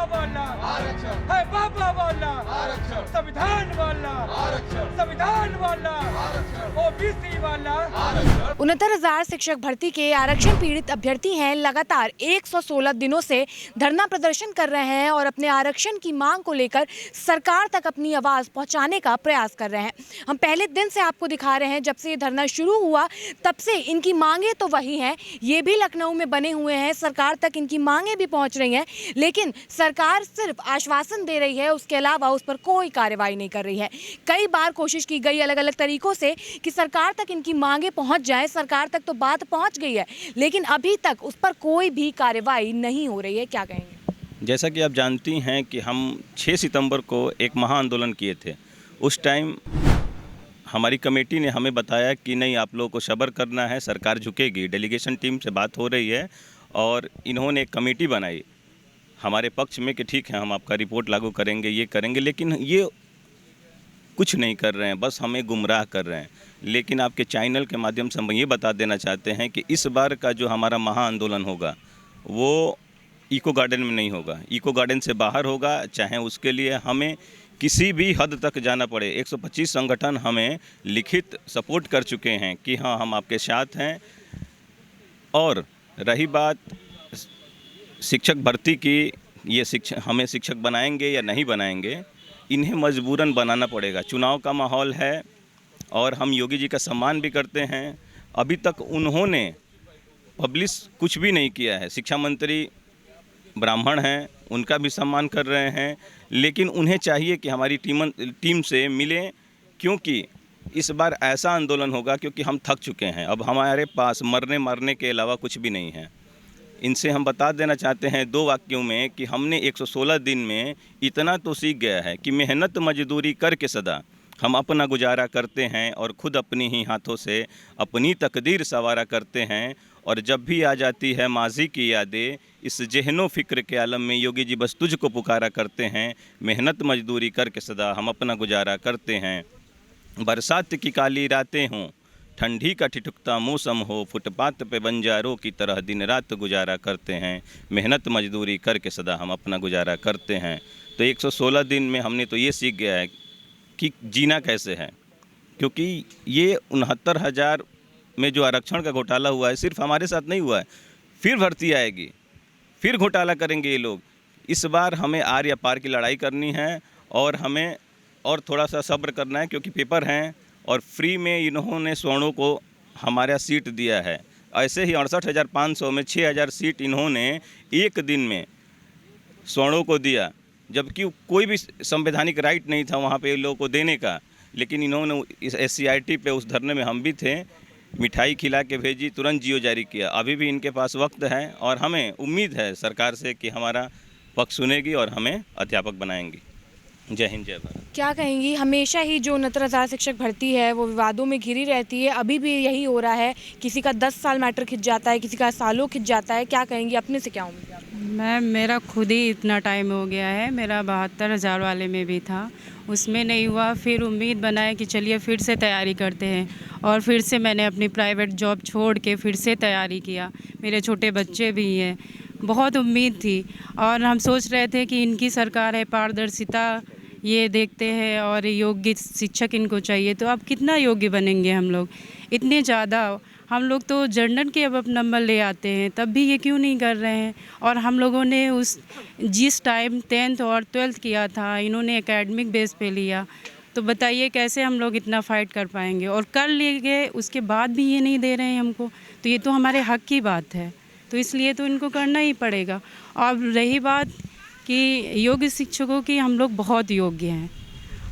बोलना, आरक्षण है पापा बोलना, आरक्षण संविधान बोलना, आरक्षण संविधान बोलना, आरक्षण ओबीसी बोलना। आरक्षण 69,000 शिक्षक भर्ती के आरक्षण पीड़ित अभ्यर्थी हैं लगातार 116 दिनों से धरना प्रदर्शन कर रहे हैं और अपने आरक्षण की मांग को लेकर सरकार तक अपनी आवाज़ पहुंचाने का प्रयास कर रहे हैं। हम पहले दिन से आपको दिखा रहे हैं, जब से ये धरना शुरू हुआ तब से इनकी मांगे तो वही हैं, ये भी लखनऊ में बने हुए हैं, सरकार तक इनकी मांगे भी पहुंच रही हैं, लेकिन सरकार सिर्फ आश्वासन दे रही है, उसके अलावा उस पर कोई कार्रवाई नहीं कर रही है। कई बार कोशिश की गई अलग अलग तरीकों से कि सरकार तक इनकी मांगे पहुंच जाए, सरकार तक तो बात पहुंच गई है, लेकिन अभी तक उस पर कोई भी कार्रवाई नहीं हो रही है। क्या कहेंगे? जैसा कि आप जानती हैं कि हम 6 सितंबर को एक महाआंदोलन किए थे। उस टाइम हमारी कमेटी ने हमें बताया कि नहीं, आप लोगों को सब्र करना है, सरकार झुकेगी। डेलीगेशन टीम से बात हो रही है और इन्होंने एक कमेटी बनाई हमारे पक्ष में कि ठीक है, हम आपका रिपोर्ट लागू करेंगे, ये करेंगे, लेकिन ये कुछ नहीं कर रहे हैं, बस हमें गुमराह कर रहे हैं। लेकिन आपके चैनल के माध्यम से हम ये बता देना चाहते हैं कि इस बार का जो हमारा महाआंदोलन होगा वो इको गार्डन में नहीं होगा, इको गार्डन से बाहर होगा। चाहे उसके लिए हमें किसी भी हद तक जाना पड़े। 125 संगठन हमें लिखित सपोर्ट कर चुके हैं कि हाँ, हम आपके साथ हैं। और रही बात शिक्षक भर्ती की, ये हमें शिक्षक बनाएंगे या नहीं बनाएंगे, इन्हें मजबूरन बनाना पड़ेगा। चुनाव का माहौल है और हम योगी जी का सम्मान भी करते हैं। अभी तक उन्होंने पब्लिश कुछ भी नहीं किया है। शिक्षा मंत्री ब्राह्मण हैं, उनका भी सम्मान कर रहे हैं, लेकिन उन्हें चाहिए कि हमारी टीम से मिलें, क्योंकि इस बार ऐसा आंदोलन होगा क्योंकि हम थक चुके हैं। अब हमारे पास मरने के अलावा कुछ भी नहीं है। इनसे हम बता देना चाहते हैं 2 वाक्यों में कि हमने 116 दिन में इतना तो सीख गया है कि मेहनत मजदूरी करके सदा हम अपना गुजारा करते हैं और ख़ुद अपनी ही हाथों से अपनी तकदीर संवारा करते हैं। और जब भी आ जाती है माजी की यादें, इस जहनो फ़िक्र के आलम में योगी जी बस तुझको पुकारा करते हैं। मेहनत मजदूरी करके सदा हम अपना गुजारा करते हैं। बरसात की काली रातें हों, ठंडी का ठिठुकता मौसम हो, फुटपाथ पे बंजारों की तरह दिन रात गुजारा करते हैं। मेहनत मजदूरी करके सदा हम अपना गुजारा करते हैं। तो 116 दिन में हमने तो ये सीख गया है कि जीना कैसे है, क्योंकि ये 69,000 में जो आरक्षण का घोटाला हुआ है, सिर्फ हमारे साथ नहीं हुआ है, फिर भर्ती आएगी, फिर घोटाला करेंगे ये लोग। इस बार हमें आर या पार की लड़ाई करनी है और हमें और थोड़ा सा सब्र करना है, क्योंकि पेपर हैं और फ्री में इन्होंने स्वर्णों को हमारा सीट दिया है। ऐसे ही 68,500 में 6,000 सीट इन्होंने एक दिन में स्वर्णों को दिया, जबकि कोई भी संवैधानिक राइट नहीं था वहाँ पे लोगों को देने का। लेकिन इन्होंने इस SCRT पे उस धरने में हम भी थे, मिठाई खिला के भेजी, तुरंत जियो जारी किया। अभी भी इनके पास वक्त है और हमें उम्मीद है सरकार से कि हमारा पक्ष सुनेगी और हमें अध्यापक बनाएंगी। जय हिंद, जय भारत। क्या कहेंगी? हमेशा ही जो 69,000 शिक्षक भर्ती है वो विवादों में घिरी रहती है, अभी भी यही हो रहा है। किसी का 10 साल मैटर खिंच जाता है, किसी का सालों खिंच जाता है। क्या कहेंगी? अपने से क्या उम्मीद है? मैम, मेरा खुद ही इतना टाइम हो गया है। मेरा 72,000 वाले में भी था, उसमें नहीं हुआ। फिर उम्मीद बनाए कि चलिए फिर से तैयारी करते हैं, और फिर से मैंने अपनी प्राइवेट जॉब छोड़ के फिर से तैयारी किया। मेरे छोटे बच्चे भी हैं, बहुत उम्मीद थी और हम सोच रहे थे कि इनकी सरकार है, पारदर्शिता ये देखते हैं और योग्य शिक्षक इनको चाहिए। तो अब कितना योग्य बनेंगे हम लोग? इतने ज़्यादा हम लोग तो जनरल के अब नंबर ले आते हैं, तब भी ये क्यों नहीं कर रहे हैं? और हम लोगों ने जिस टाइम 10th और 12th किया था, इन्होंने एकेडमिक बेस पे लिया, तो बताइए कैसे हम लोग इतना फ़ाइट कर पाएंगे? और कर लिए उसके बाद भी ये नहीं दे रहे हैं हमको, तो ये तो हमारे हक की बात है, तो इसलिए तो इनको करना ही पड़ेगा। और रही बात कि योग्य शिक्षकों की, हम लोग बहुत योग्य हैं।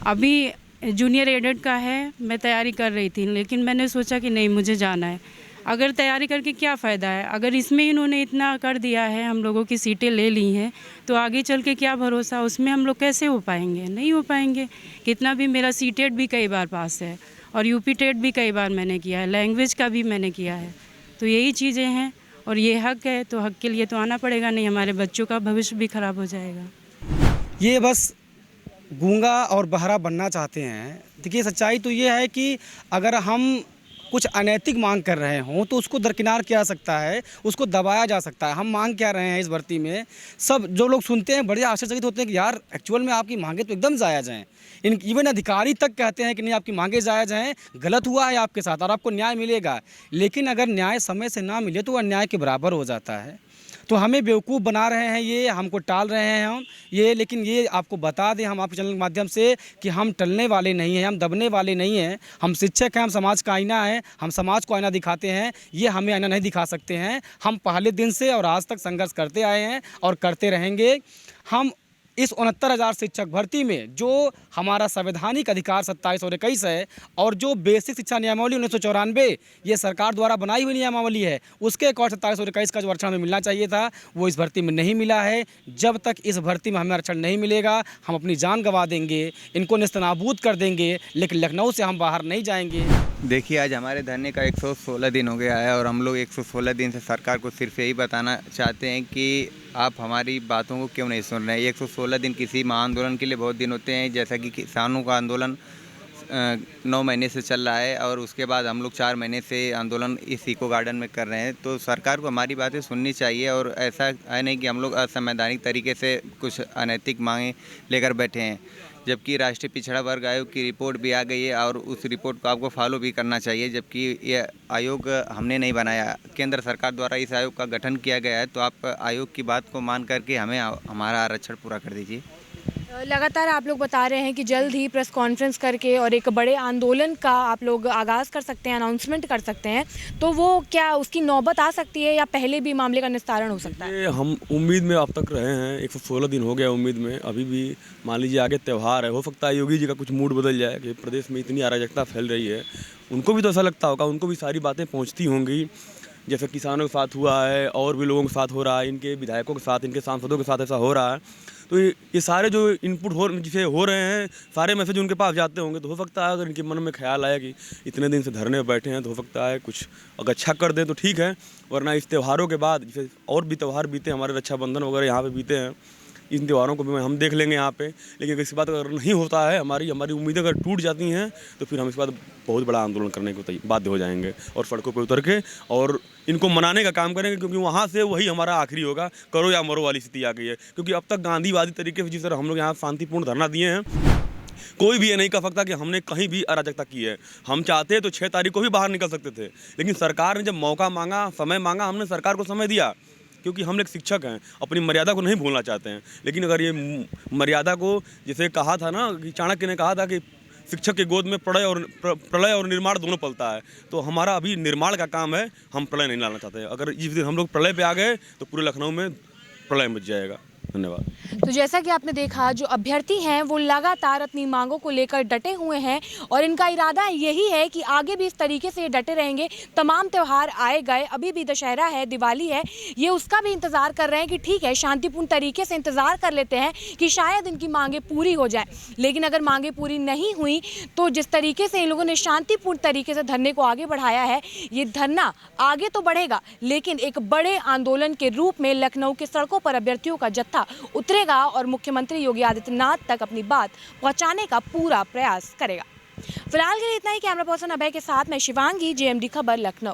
अभी जूनियर एडेड का है, मैं तैयारी कर रही थी, लेकिन मैंने सोचा कि नहीं, मुझे जाना है। अगर तैयारी करके क्या फ़ायदा है? अगर इसमें इन्होंने इतना कर दिया है, हम लोगों की सीटें ले ली हैं, तो आगे चल के क्या भरोसा? उसमें हम लोग कैसे हो पाएंगे? नहीं हो पाएंगे। कितना भी मेरा CTET भी कई बार पास है और UP TET भी कई बार मैंने किया है, लैंग्वेज का भी मैंने किया है। तो यही चीज़ें हैं और ये हक है, तो हक के लिए तो आना पड़ेगा, नहीं हमारे बच्चों का भविष्य भी ख़राब हो जाएगा। ये बस गूंगा और बहरा बनना चाहते हैं। देखिए, सच्चाई तो ये है कि अगर हम कुछ अनैतिक मांग कर रहे हों तो उसको दरकिनार किया जा सकता है, उसको दबाया जा सकता है। हम मांग क्या रहे हैं इस भर्ती में, सब जो लोग सुनते हैं बड़े आश्चर्यचकित होते हैं कि यार एक्चुअल में आपकी मांगे तो एकदम जायज़ हैं। इवन अधिकारी तक कहते हैं कि नहीं आपकी मांगे जायज़ हैं, गलत हुआ है आपके साथ और आपको न्याय मिलेगा। लेकिन अगर न्याय समय से ना मिले तो वह अन्याय के बराबर हो जाता है। तो हमें बेवकूफ़ बना रहे हैं, ये हमको टाल रहे हैं हम ये। लेकिन ये आपको बता दें हम आपके चैनल के माध्यम से कि हम टलने वाले नहीं हैं, हम दबने वाले नहीं हैं। हम शिक्षक हैं, हम समाज का आईना है, हम समाज को आईना दिखाते हैं, ये हमें आईना नहीं दिखा सकते हैं। हम पहले दिन से और आज तक संघर्ष करते आए हैं और करते रहेंगे। हम इस 69,000 शिक्षक भर्ती में जो हमारा संवैधानिक अधिकार 27 और 21 है और जो बेसिक शिक्षा नियमावली 1994 ये सरकार द्वारा बनाई हुई नियमावली है, उसके अकॉर्ड 27 और 21 का जो आरक्षण हमें मिलना चाहिए था वो इस भर्ती में नहीं मिला है। जब तक इस भर्ती में हमें आरक्षण नहीं मिलेगा हम अपनी जान गंवा देंगे, इनको नेस्तनाबूद कर देंगे, लेकिन लखनऊ से हम बाहर नहीं जाएंगे। देखिए, आज हमारे धरने का 116 दिन हो गया है और हम लोग 116 दिन से सरकार को सिर्फ यही बताना चाहते हैं कि आप हमारी बातों को क्यों नहीं सुन रहे हैं। 116 दिन किसी महाआंदोलन के लिए बहुत दिन होते हैं, जैसा कि किसानों का आंदोलन 9 महीने से चल रहा है और उसके बाद हम लोग 4 महीने से आंदोलन इस इको गार्डन में कर रहे हैं। तो सरकार को हमारी बातें सुननी चाहिए और ऐसा है नहीं कि हम लोग असंवैधानिक तरीके से कुछ अनैतिक मांगें लेकर बैठे हैं। जबकि राष्ट्रीय पिछड़ा वर्ग आयोग की रिपोर्ट भी आ गई है और उस रिपोर्ट को आपको फॉलो भी करना चाहिए। जबकि ये आयोग हमने नहीं बनाया, केंद्र सरकार द्वारा इस आयोग का गठन किया गया है। तो आप आयोग की बात को मान करके हमें हमारा आरक्षण पूरा कर दीजिए। लगातार आप लोग बता रहे हैं कि जल्द ही प्रेस कॉन्फ्रेंस करके और एक बड़े आंदोलन का आप लोग आगाज़ कर सकते हैं, अनाउंसमेंट कर सकते हैं। तो वो क्या उसकी नौबत आ सकती है या पहले भी मामले का निस्तारण हो सकता है? हम उम्मीद में अब तक रहे हैं, 116 दिन हो गया उम्मीद में। अभी भी मान लीजिए आगे त्यौहार है, हो सकता है योगी जी का कुछ मूड बदल जाए कि प्रदेश में इतनी अराजकता फैल रही है। उनको भी तो ऐसा लगता होगा, उनको भी सारी बातें पहुँचती होंगी। जैसे किसानों के साथ हुआ है और भी लोगों के साथ हो रहा है, इनके विधायकों के साथ, इनके सांसदों के साथ ऐसा हो रहा है। तो ये सारे जो इनपुट जिसे हो रहे हैं, सारे मैसेज उनके पास जाते होंगे। तो हो सकता है अगर इनके मन में ख्याल आया कि इतने दिन से धरने पर बैठे हैं तो हो सकता है कुछ अगर अच्छा कर दें तो ठीक है, वरना इस त्योहारों के बाद जैसे और भी त्यौहार बीते, हमारे रक्षाबंधन वगैरह यहाँ पे बीते हैं, इन त्योहारों को भी हम देख लेंगे यहाँ पे। लेकिन अगर इस बात अगर नहीं होता है, हमारी उम्मीदें अगर टूट जाती हैं तो फिर हम इस बात बहुत बड़ा आंदोलन करने को बाध्य हो जाएंगे और सड़कों पर उतर के और इनको मनाने का काम करेंगे। क्योंकि वहाँ से वही हमारा आखिरी होगा, करो या मरो वाली स्थिति आ गई है। क्योंकि अब तक गांधीवादी तरीके से जिस तरह हम लोग यहाँ शांतिपूर्ण धरना दिए हैं, कोई भी ये नहीं कह सकता कि हमने कहीं भी अराजकता की है। हम चाहते तो 6 तारीख को भी बाहर निकल सकते थे, लेकिन सरकार ने जब मौका मांगा, समय मांगा, हमने सरकार को समय दिया। क्योंकि हम एक शिक्षक हैं, अपनी मर्यादा को नहीं भूलना चाहते हैं। लेकिन अगर ये मर्यादा को, जैसे कहा था ना कि चाणक्य ने कहा था कि शिक्षक की गोद में प्रलय और निर्माण दोनों पलता है, तो हमारा अभी निर्माण का काम है, हम प्रलय नहीं लाना चाहते हैं। अगर जिस दिन हम लोग प्रलय पे आ गए तो पूरे लखनऊ में प्रलय मच जाएगा। धन्यवाद। तो जैसा कि आपने देखा, जो अभ्यर्थी हैं वो लगातार अपनी मांगों को लेकर डटे हुए हैं और इनका इरादा यही है कि आगे भी इस तरीके से डटे रहेंगे। तमाम त्यौहार आए गए, अभी भी दशहरा है, दिवाली है, ये उसका भी इंतज़ार कर रहे हैं कि ठीक है शांतिपूर्ण तरीके से इंतज़ार कर लेते हैं कि शायद इनकी मांगें पूरी हो जाए। लेकिन अगर मांगें पूरी नहीं हुई तो जिस तरीके से इन लोगों ने शांतिपूर्ण तरीके से धरने को आगे बढ़ाया है, ये धरना आगे तो बढ़ेगा लेकिन एक बड़े आंदोलन के रूप में लखनऊ के सड़कों पर अभ्यर्थियों का जत्था उतरेगा और मुख्यमंत्री योगी आदित्यनाथ तक अपनी बात पहुंचाने का पूरा प्रयास करेगा। फिलहाल के लिए इतना ही। कैमरा पर्सन अभय के साथ मैं शिवांगी, JMD खबर, लखनऊ।